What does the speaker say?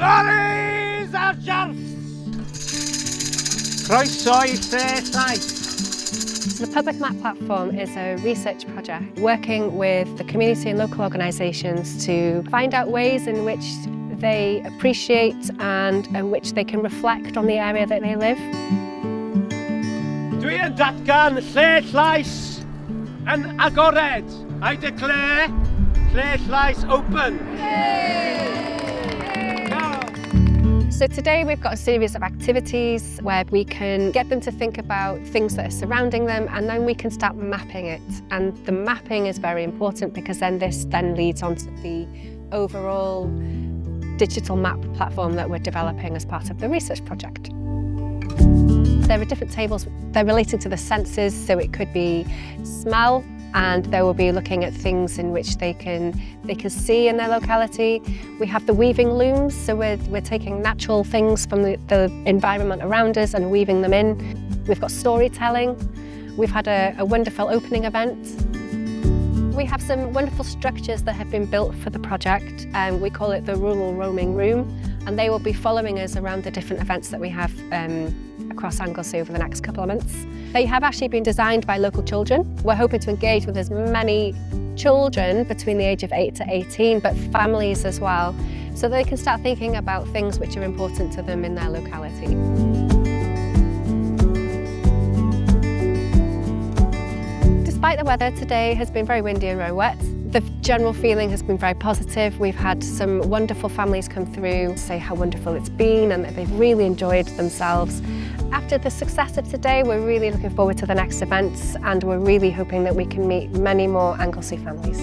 Stories ar Jarff! Croeso I Llais. The Public Map Platform is a research project working with the community and local organisations to find out ways in which they appreciate and in which they can reflect on the area that they live. Dwi yn datgan Llais yn agored. I declare Llais open. So today we've got a series of activities where we can get them to think about things that are surrounding them, and then we can start mapping it. And the mapping is very important because this leads on to the overall digital map platform that we're developing as part of the research project. There are different tables, they're related to the senses, so it could be smell, and they will be looking at things in which they can see in their locality. We have the weaving looms, so we're taking natural things from the environment around us and weaving them in. We've got storytelling. We've had a wonderful opening event. We have some wonderful structures that have been built for the project, and we call it the Rural Roaming Room, and they will be following us around the different events that we have across Anglesey over the next couple of months. They have actually been designed by local children. We're hoping to engage with as many children between the age of 8 to 18, but families as well, so they can start thinking about things which are important to them in their locality. Despite the weather, today has been very windy and very wet. The general feeling has been very positive. We've had some wonderful families come through, say how wonderful it's been and that they've really enjoyed themselves. After the success of today, we're really looking forward to the next events, and we're really hoping that we can meet many more Anglesey families.